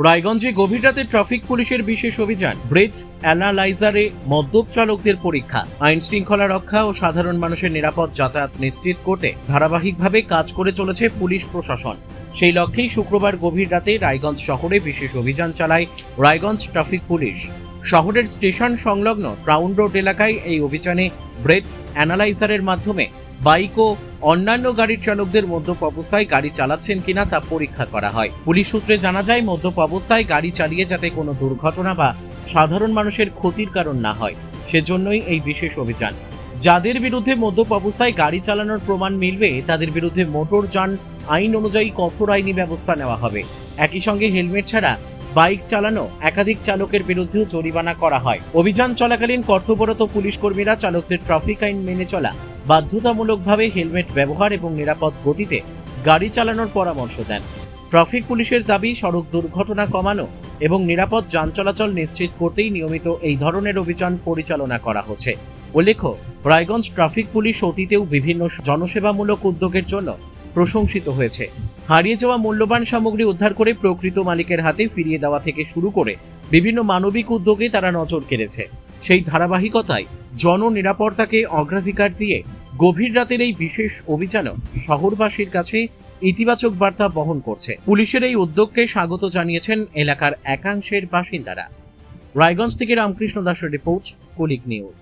রায়গঞ্জে গভীর রাতে ট্রাফিক পুলিশের বিশেষ অভিযান, ব্রেথ অ্যানালাইজারে মদ্যপ চালকদের পরীক্ষা। আইন শৃঙ্খলা রক্ষা ও সাধারণ মানুষের নিরাপদ যাতায়াত নিশ্চিত করতে ধারাবাহিকভাবে কাজ করে চলেছে পুলিশ প্রশাসন। সেই লক্ষ্যেই শুক্রবার গভীর রাতে রায়গঞ্জ শহরে বিশেষ অভিযান চালায় রায়গঞ্জ ট্রাফিক পুলিশ। শহরের স্টেশন সংলগ্ন টাউন রোড এলাকায় এই অভিযানে ব্রেথ অ্যানালাইজারের মাধ্যমে বাইক ও অন্যান্য গাড়ির চালকদের মদ্যপ অবস্থায় গাড়ি চালাচ্ছেন কিনা তা পরীক্ষা করা হয়। পুলিশ সূত্রে জানা যায়, মদ্যপ অবস্থায় গাড়ি চালিয়ে যাতে কোনো দুর্ঘটনা বা সাধারণ মানুষের ক্ষতির কারণ না হয়, সেজন্যই এই বিশেষ অভিযান। যাদের বিরুদ্ধে মদ্যপ অবস্থায় গাড়ি চালানোর প্রমাণ মিলবে, তাদের বিরুদ্ধে মোটর যান আইন অনুযায়ী কঠোর আইনি ব্যবস্থা নেওয়া হবে। একই সঙ্গে হেলমেট ছাড়া বাইক চালানো একাধিক চালকের বিরুদ্ধেও জরিমানা করা হয়। অভিযান চলাকালীন কর্তব্যরত পুলিশ কর্মীরা চালকদের ট্রাফিক আইন মেনে চলা, বাধ্যতামূলকভাবে হেলমেট ব্যবহার এবং নিরাপদ গতিতে গাড়ি চালানোর পরামর্শ দেন। ট্রাফিক পুলিশের দাবি, সড়ক দুর্ঘটনা কমানো এবং নিরাপদ যান চলাচল নিশ্চিত করতেই নিয়মিত এই ধরনের অভিযান পরিচালনা করা হচ্ছে। উল্লেখ্য, রায়গঞ্জ ট্রাফিক পুলিশ অতীতেও বিভিন্ন জনসেবামূলক উদ্যোগের জন্য প্রশংসিত হয়েছে। হারিয়ে যাওয়া মূল্যবান সামগ্রী উদ্ধার করে প্রকৃত মালিকের হাতে ফিরিয়ে দেওয়া থেকে শুরু করে বিভিন্ন মানবিক উদ্যোগে তারা নজর কেড়েছে। সেই ধারাবাহিকতায় জননিরাপত্তাকে অগ্রাধিকার দিয়ে গভীর রাতের এই বিশেষ অভিযানও শহরবাসীর কাছে ইতিবাচক বার্তা বহন করছে। পুলিশের এই উদ্যোগকে স্বাগত জানিয়েছেন এলাকার একাংশের বাসিন্দারা। রায়গঞ্জ থেকে রামকৃষ্ণ দাসের রিপোর্ট, কুলিক নিউজ।